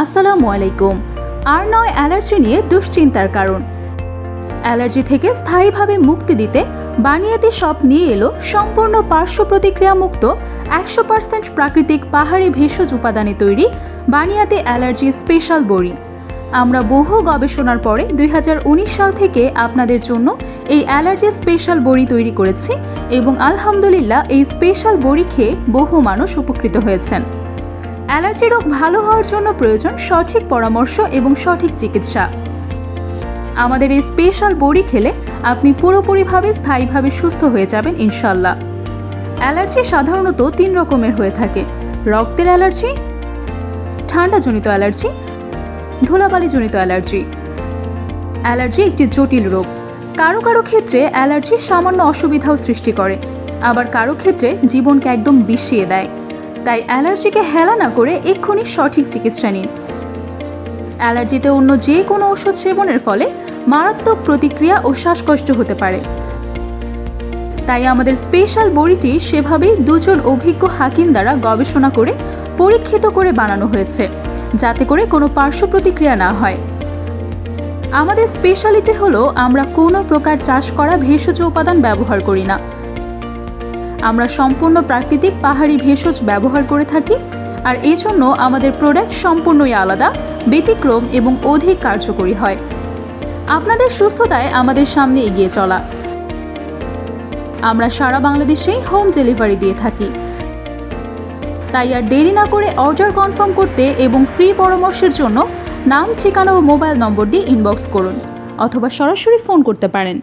আসসালামু আলাইকুম। আর নয় অ্যালার্জি নিয়ে দুশ্চিন্তার কারণ। অ্যালার্জি থেকে স্থায়ীভাবে মুক্তি দিতে বানিয়াতে শপ নিয়ে এলো সম্পূর্ণ পার্শ্ব প্রতিক্রিয়া মুক্ত 100% প্রাকৃতিক পাহাড়ি ভেষজ উপাদানে তৈরি বানিয়াতে অ্যালার্জি স্পেশাল বড়ি। আমরা বহু গবেষণার পরে 2019 সাল থেকে আপনাদের জন্য এই অ্যালার্জি স্পেশাল বড়ি তৈরি করেছি এবং আলহামদুলিল্লাহ এই স্পেশাল বড়ি খেয়ে বহু মানুষ উপকৃত হয়েছেন। অ্যালার্জি রোগ ভালো হওয়ার জন্য প্রয়োজন সঠিক পরামর্শ এবং সঠিক চিকিৎসা। আমাদের এই স্পেশাল বড়ি খেলে আপনি পুরোপুরিভাবে স্থায়ীভাবে সুস্থ হয়ে যাবেন ইনশাল্লাহ। অ্যালার্জি সাধারণত 3 রকমের হয়ে থাকে: রক্তের অ্যালার্জি, ঠান্ডাজনিত অ্যালার্জি, ধুলাবালিজনিত অ্যালার্জি। অ্যালার্জি একটি জটিল রোগ। কারো কারো ক্ষেত্রে অ্যালার্জি সামান্য অসুবিধাও সৃষ্টি করে, আবার কারো ক্ষেত্রে জীবনকে একদম বিষিয়ে দেয়। তাই অ্যালার্জিকে হেলা না করে এক্ষুনি সঠিক চিকিৎসা নিন। অ্যালার্জিতে অন্য যে কোনো ওষুধ সেবনের ফলে মারাত্মক প্রতিক্রিয়া ও শ্বাসকষ্ট হতে পারে। তাই আমাদের স্পেশাল বড়িটি সেভাবেই 2 জন অভিজ্ঞ হাকিম দ্বারা গবেষণা করে পরীক্ষিত করে বানানো হয়েছে, যাতে করে কোনো পার্শ্ব প্রতিক্রিয়া না হয়। আমাদের স্পেশালিটি হলো আমরা কোনো প্রকার চাষ করা ভেষজ উপাদান ব্যবহার করি না। আমরা সম্পূর্ণ প্রাকৃতিক পাহাড়ি ভেষজ ব্যবহার করে থাকি, আর এই জন্য আমাদের প্রোডাক্ট সম্পূর্ণই আলাদা, ব্যতিক্রম এবং অধিক কার্যকরী হয়। আপনাদের সুস্থতায় আমাদের সামনে এগিয়ে চলা। আমরা সারা বাংলাদেশেই হোম ডেলিভারি দিয়ে থাকি। তাই আর দেরি না করে অর্ডার কনফার্ম করতে এবং ফ্রি পরামর্শের জন্য নাম, ঠিকানা ও মোবাইল নম্বর দিয়ে ইনবক্স করুন অথবা সরাসরি ফোন করতে পারেন।